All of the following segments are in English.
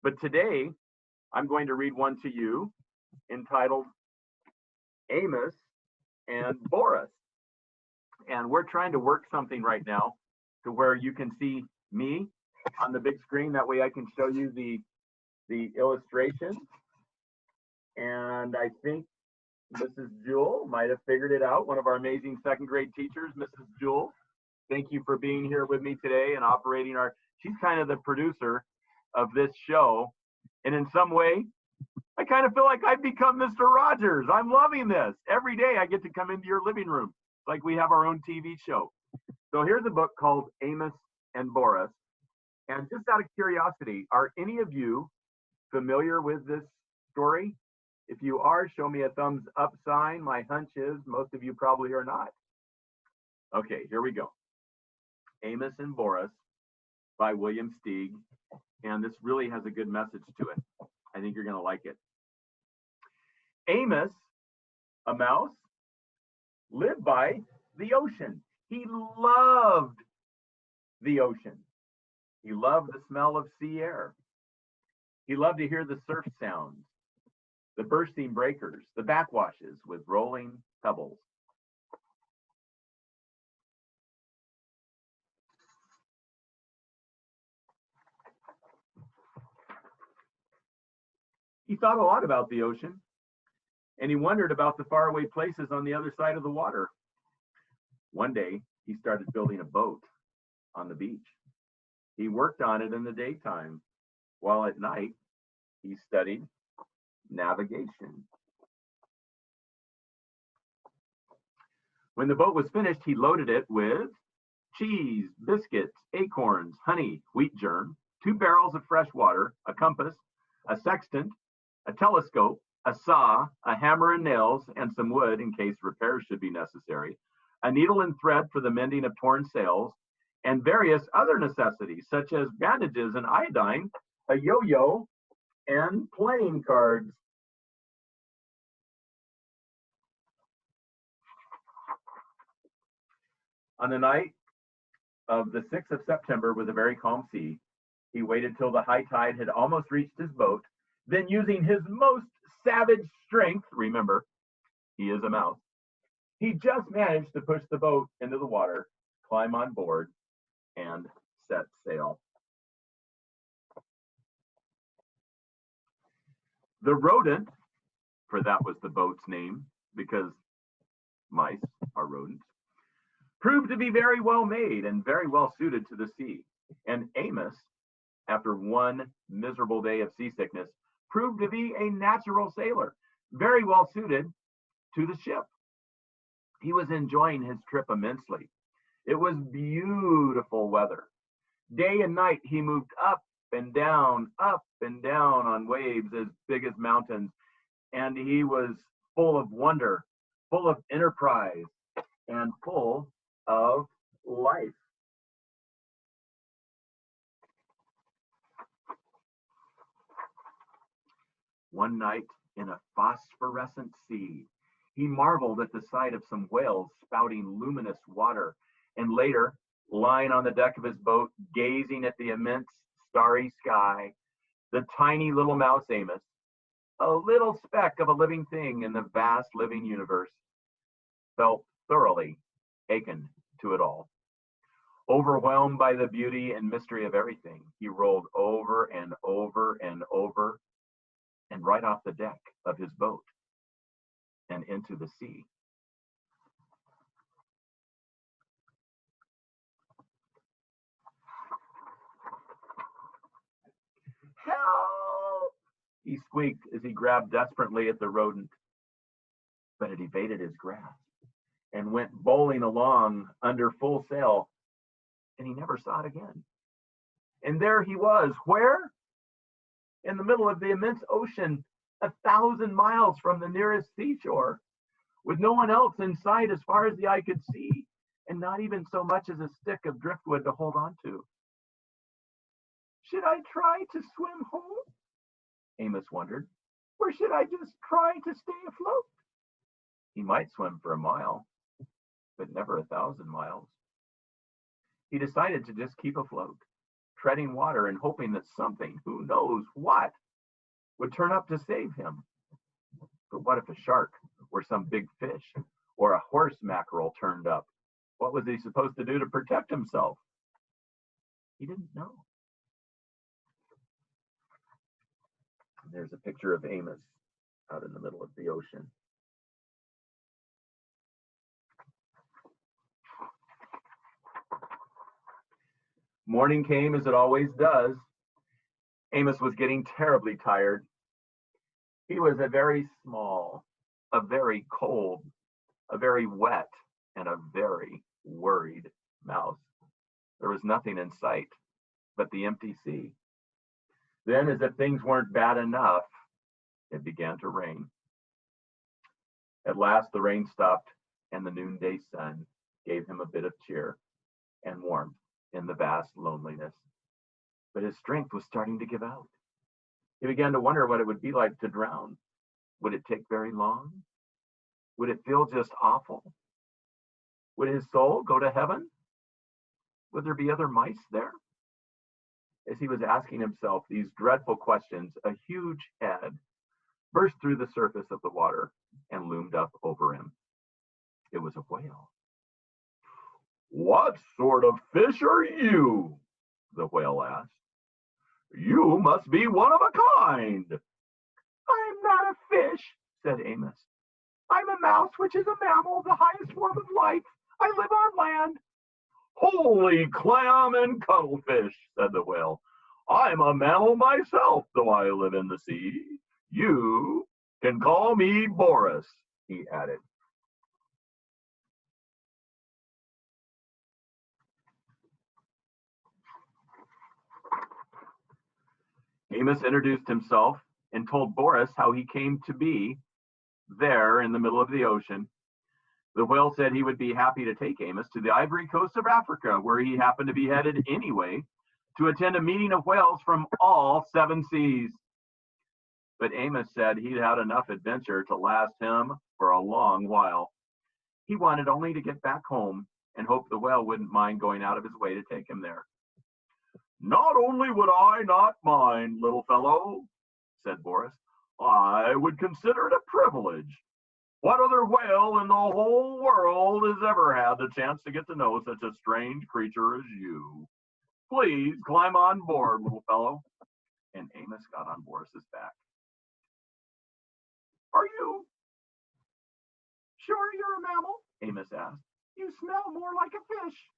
But today, I'm going to read one to you entitled Amos and Boris. And we're trying to work something right now to where you can see me on the big screen. That way I can show you the illustration. And I think Mrs. Jewell might have figured it out, one of our amazing second grade teachers, Mrs. Jewell. Thank you for being here with me today and operating she's kind of the producer of this show. And in some way, I kind of feel like I've become Mr. Rogers. I'm loving this. Every day I get to come into your living room like we have our own TV show. So here's a book called Amos and Boris. And just out of curiosity, are any of you familiar with this story? If you are, show me a thumbs up sign. My hunch is most of you probably are not. Okay, here we go. Amos and Boris by William Steig. And this really has a good message to it. I think you're going to like it. Amos, a mouse, lived by the ocean. He loved the ocean. He loved the smell of sea air. He loved to hear the surf sounds, the bursting breakers, the backwashes with rolling pebbles. He thought a lot about the ocean, and he wondered about the faraway places on the other side of the water. One day, he started building a boat on the beach. He worked on it in the daytime, while at night, he studied navigation. When the boat was finished, he loaded it with cheese, biscuits, acorns, honey, wheat germ, 2 barrels of fresh water, a compass, a sextant, a telescope, a saw, a hammer and nails, and some wood in case repairs should be necessary, a needle and thread for the mending of torn sails, and various other necessities such as bandages and iodine, a yo-yo, and playing cards. On the night of the 6th of September with a very calm sea, he waited till the high tide had almost reached his boat. Then using his most savage strength, remember, he is a mouse, he just managed to push the boat into the water, climb on board, and set sail. The rodent, for that was the boat's name, because mice are rodents, proved to be very well made and very well suited to the sea. And Amos, after one miserable day of seasickness, proved to be a natural sailor, very well suited to the ship. He was enjoying his trip immensely. It was beautiful weather. Day and night, he moved up and down on waves as big as mountains. And he was full of wonder, full of enterprise, and full of life. One night in a phosphorescent sea, he marveled at the sight of some whales spouting luminous water, and later, lying on the deck of his boat, gazing at the immense starry sky, the tiny little mouse Amos, a little speck of a living thing in the vast living universe, felt thoroughly akin to it all. Overwhelmed by the beauty and mystery of everything, he rolled over and over and over and right off the deck of his boat and into the sea. Help! He squeaked as he grabbed desperately at the rodent, but it evaded his grasp and went bowling along under full sail, and he never saw it again. And there he was, where? In the middle of the immense ocean, 1,000 miles from the nearest seashore, with no one else in sight as far as the eye could see, and not even so much as a stick of driftwood to hold on to. Should I try to swim home? Amos wondered. Or should I just try to stay afloat? He might swim for a mile, but never 1,000 miles. He decided to just keep afloat. treading water and hoping that something, who knows what, would turn up to save him. But what if a shark or some big fish or a horse mackerel turned up? What was he supposed to do to protect himself? He didn't know. And there's a picture of Amos out in the middle of the ocean. Morning came as it always does. Amos was getting terribly tired. He was a very small, a very cold, a very wet, and a very worried mouse. There was nothing in sight but the empty sea. Then, as if things weren't bad enough, it began to rain. At last, the rain stopped, and the noonday sun gave him a bit of cheer and warmth in the vast loneliness. But his strength was starting to give out. He began to wonder what it would be like to drown. Would it take very long? Would it feel just awful? Would his soul go to heaven? Would there be other mice there? As he was asking himself these dreadful questions, a huge head burst through the surface of the water and loomed up over him. It was a whale. "What sort of fish are you?" the whale asked. "You must be one of a kind." "I'm not a fish," said Amos. "I'm a mouse, which is a mammal, the highest form of life. I live on land." "Holy clam and cuttlefish," said the whale. "I'm a mammal myself, though I live in the sea. You can call me Boris," he added. Amos introduced himself and told Boris how he came to be there in the middle of the ocean. The whale said he would be happy to take Amos to the ivory coast of Africa, where he happened to be headed anyway, to attend a meeting of whales from all 7 seas. But Amos said he'd had enough adventure to last him for a long while. He wanted only to get back home and hoped the whale wouldn't mind going out of his way to take him there. "Not only would I not mind, little fellow," said Boris, "I would consider it a privilege. What other whale in the whole world has ever had the chance to get to know such a strange creature as you? Please climb on board, little fellow." And Amos got on Boris's back. "Are you sure you're a mammal?" Amos asked. "You smell more like a fish."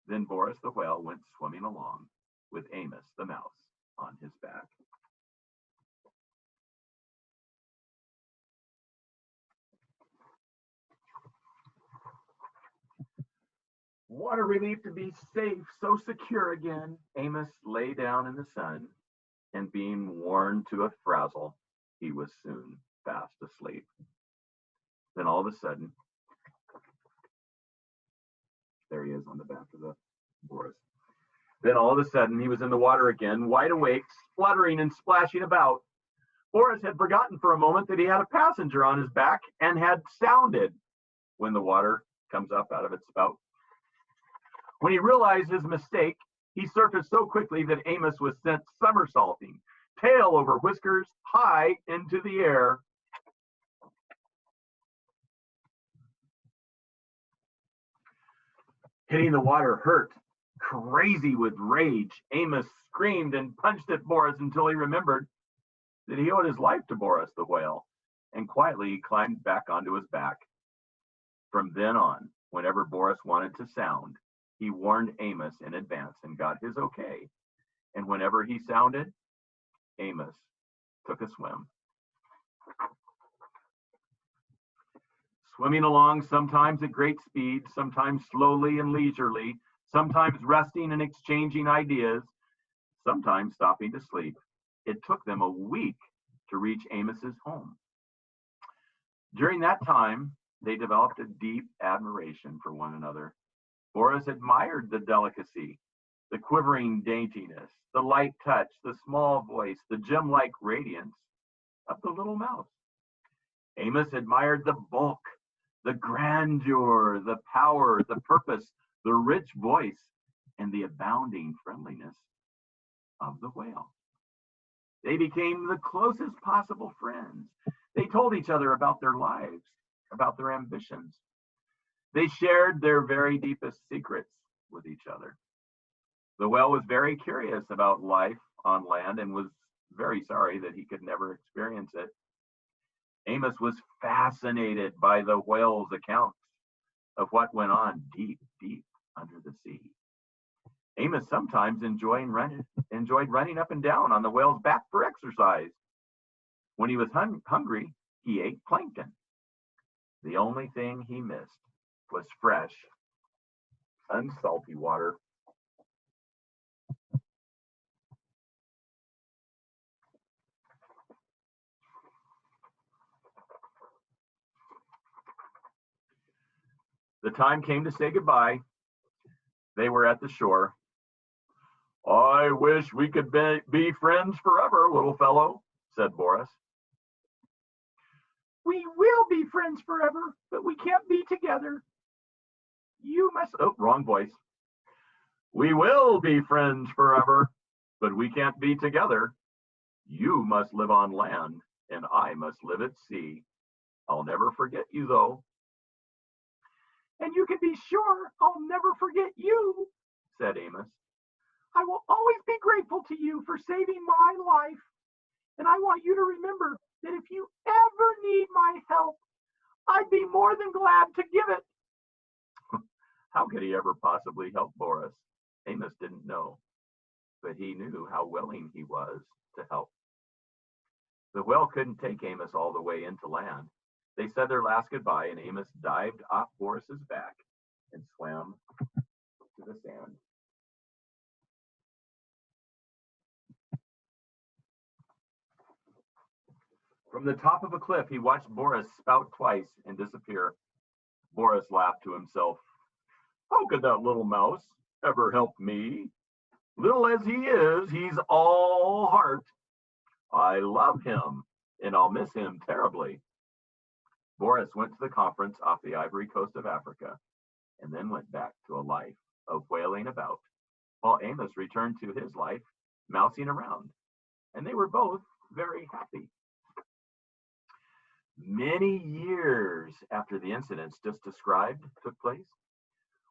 Then Boris the whale went swimming along with Amos the mouse on his back. What a relief to be safe, so secure again. Amos lay down in the sun, and being worn to a frazzle, he was soon fast asleep. Then all of a sudden, there he is on the back of the Boris. Then all of a sudden, he was in the water again, wide awake, spluttering and splashing about. Boris had forgotten for a moment that he had a passenger on his back and had sounded when the water comes up out of its spout. When he realized his mistake, he surfaced so quickly that Amos was sent somersaulting, tail over whiskers, high into the air. Hitting the water hurt. Crazy with rage, Amos screamed and punched at Boris until he remembered that he owed his life to Boris the whale, and quietly he climbed back onto his back. From then on, whenever Boris wanted to sound, he warned Amos in advance and got his okay. And whenever he sounded, Amos took a swim. Swimming along, sometimes at great speed, sometimes slowly and leisurely, sometimes resting and exchanging ideas, sometimes stopping to sleep. It took them a week to reach Amos's home. During that time, they developed a deep admiration for one another. Boris admired the delicacy, the quivering daintiness, the light touch, the small voice, the gem-like radiance of the little mouse. Amos admired the bulk, the grandeur, the power, the purpose, the rich voice, and the abounding friendliness of the whale. They became the closest possible friends. They told each other about their lives, about their ambitions. They shared their very deepest secrets with each other. The whale was very curious about life on land and was very sorry that he could never experience it. Amos was fascinated by the whale's accounts of what went on deep, deep under the sea. Amos sometimes enjoyed running up and down on the whale's back for exercise. When he was hungry, he ate plankton. The only thing he missed was fresh, unsalty water. The time came to say goodbye. They were at the shore. "I wish we could be friends forever, little fellow," said Boris. "We will be friends forever, but we can't be together. You must..." Oh, wrong voice. "We will be friends forever, but we can't be together. You must live on land, and I must live at sea. I'll never forget you, though." "And you can be sure I'll never forget you," said Amos. "I will always be grateful to you for saving my life. And I want you to remember that if you ever need my help, I'd be more than glad to give it." How could he ever possibly help Boris? Amos didn't know, but he knew how willing he was to help. The whale couldn't take Amos all the way into land. They said their last goodbye, and Amos dived off Boris's back and swam to the sand. From the top of a cliff, he watched Boris spout twice and disappear. Boris laughed to himself. "How could that little mouse ever help me? Little as he is, he's all heart. I love him, and I'll miss him terribly." Boris went to the conference off the Ivory Coast of Africa, and then went back to a life of whaling about, while Amos returned to his life, mousing around, and they were both very happy. Many years after the incidents just described took place,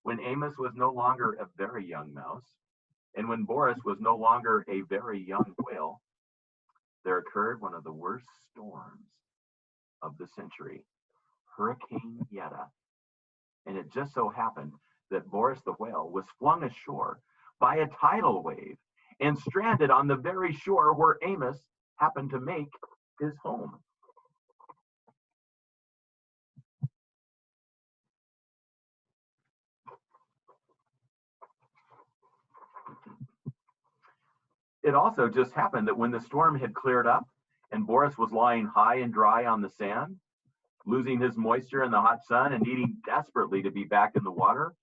when Amos was no longer a very young mouse, and when Boris was no longer a very young whale, there occurred one of the worst storms of the century, Hurricane Yetta. And it just so happened that Boris the whale was flung ashore by a tidal wave and stranded on the very shore where Amos happened to make his home. It also just happened that when the storm had cleared up and Boris was lying high and dry on the sand, losing his moisture in the hot sun and needing desperately to be back in the water,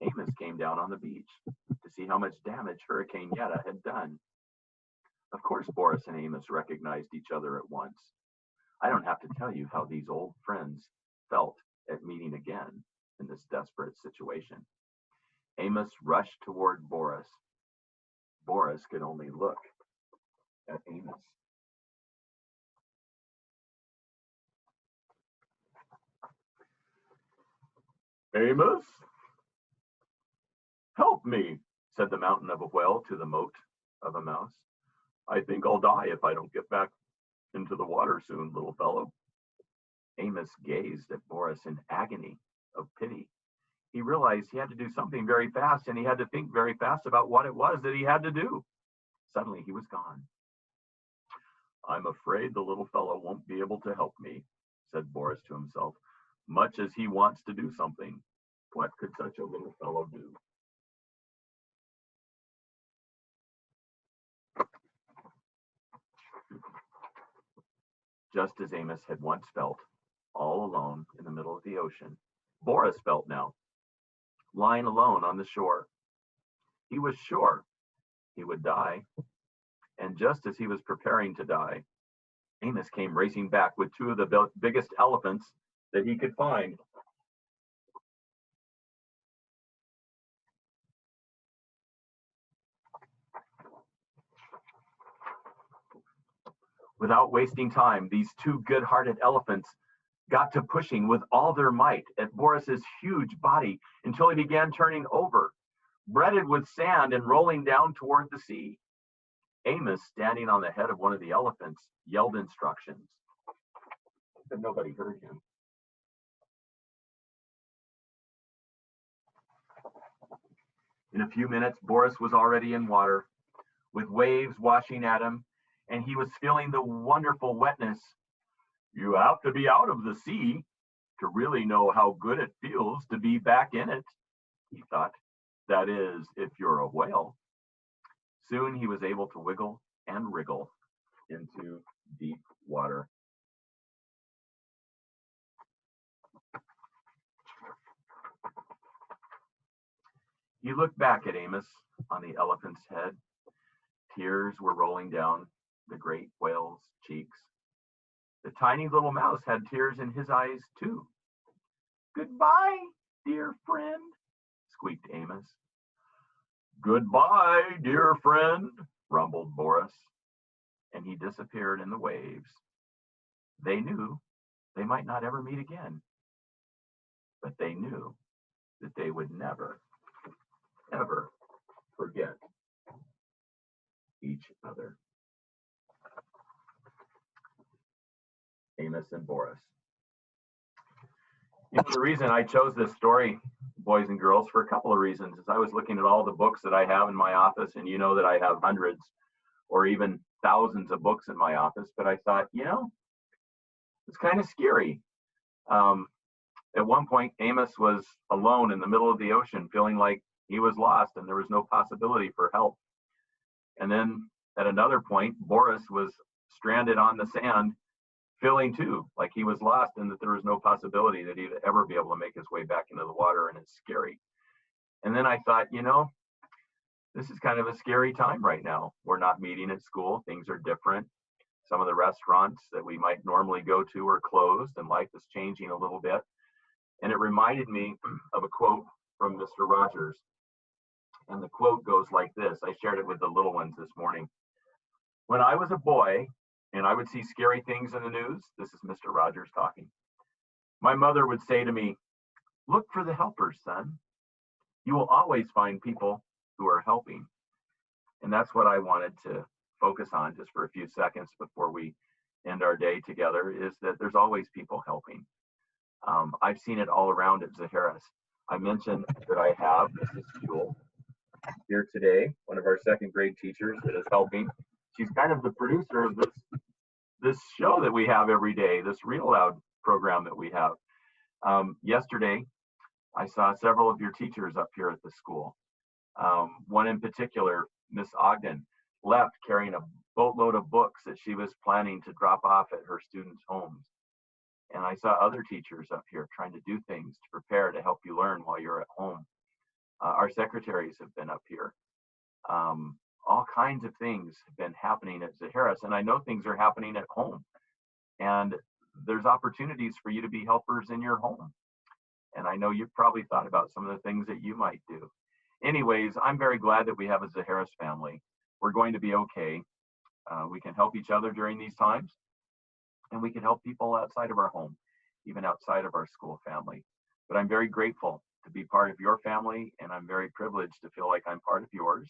Amos came down on the beach to see how much damage Hurricane Yetta had done. Of course, Boris and Amos recognized each other at once. I don't have to tell you how these old friends felt at meeting again in this desperate situation. Amos rushed toward Boris. Boris could only look at Amos. "Amos, help me," said the mountain of a whale to the mote of a mouse. "I think I'll die if I don't get back into the water soon, little fellow." Amos gazed at Boris in agony of pity. He realized he had to do something very fast, and he had to think very fast about what it was that he had to do. Suddenly he was gone. "I'm afraid the little fellow won't be able to help me," said Boris to himself. "Much as he wants to do something, what could such a little fellow do?" Just as Amos had once felt, all alone in the middle of the ocean, Boris felt now, lying alone on the shore. He was sure he would die. And just as he was preparing to die, Amos came racing back with two of the biggest elephants that he could find. Without wasting time, these two good-hearted elephants got to pushing with all their might at Boris's huge body until he began turning over, breaded with sand and rolling down toward the sea. Amos, standing on the head of one of the elephants, yelled instructions, but nobody heard him. In a few minutes, Boris was already in water, with waves washing at him, and he was feeling the wonderful wetness. You have to be out of the sea to really know how good it feels to be back in it, he thought. That is, if you're a whale. Soon he was able to wiggle and wriggle into deep water. He looked back at Amos on the elephant's head. Tears were rolling down the great whale's cheeks. The tiny little mouse had tears in his eyes, too. Goodbye, dear friend, squeaked Amos. Goodbye, dear friend, rumbled Boris, and he disappeared in the waves. They knew they might not ever meet again, but they knew that they would never, ever forget each other. Amos and Boris. You know, the reason I chose this story, boys and girls, for a couple of reasons, is I was looking at all the books that I have in my office, and you know that I have hundreds or even thousands of books in my office, but I thought, you know, it's kind of scary. At one point, Amos was alone in the middle of the ocean, feeling like he was lost and there was no possibility for help. And then at another point, Boris was stranded on the sand, feeling too like he was lost and that there was no possibility that he'd ever be able to make his way back into the water, and it's scary. And then I thought, you know, this is kind of a scary time right now. We're not meeting at school. Things are different. Some of the restaurants that we might normally go to are closed, and life is changing a little bit. And it reminded me of a quote from Mr. Rogers. And the quote goes like this. I shared it with the little ones this morning. When I was a boy, and I would see scary things in the news, this is Mr. Rogers talking, my mother would say to me, look for the helpers, son. You will always find people who are helping. And that's what I wanted to focus on just for a few seconds before we end our day together, is that there's always people helping. I've seen it all around at Zaharis. I mentioned that I have Mrs. Jewel here today, one of our second grade teachers that is helping. She's kind of the producer of this show that we have every day, this Read Aloud program that we have. Yesterday, I saw several of your teachers up here at the school. One in particular, Miss Ogden, left carrying a boatload of books that she was planning to drop off at her students' homes. And I saw other teachers up here trying to do things to prepare to help you learn while you're at home. Our secretaries have been up here. All kinds of things have been happening at Zaharis, and I know things are happening at home. And there's opportunities for you to be helpers in your home. And I know you've probably thought about some of the things that you might do. Anyways, I'm very glad that we have a Zaharis family. We're going to be okay. We can help each other during these times, and we can help people outside of our home, even outside of our school family. But I'm very grateful to be part of your family, and I'm very privileged to feel like I'm part of yours.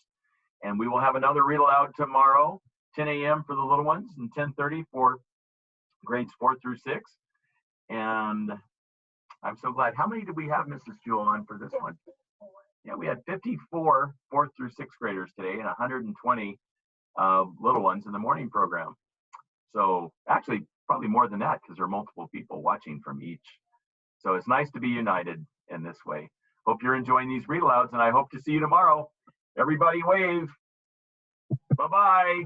And we will have another Read Aloud tomorrow, 10 a.m. for the little ones and 10:30 for grades 4 through 6. And I'm so glad. How many did we have, Mrs. Jewel, on for this one? Yeah, we had 54 4th through 6th graders today and 120 little ones in the morning program. So actually, probably more than that, because there are multiple people watching from each. So it's nice to be united in this way. Hope you're enjoying these Read Alouds, and I hope to see you tomorrow. Everybody wave. Bye-bye.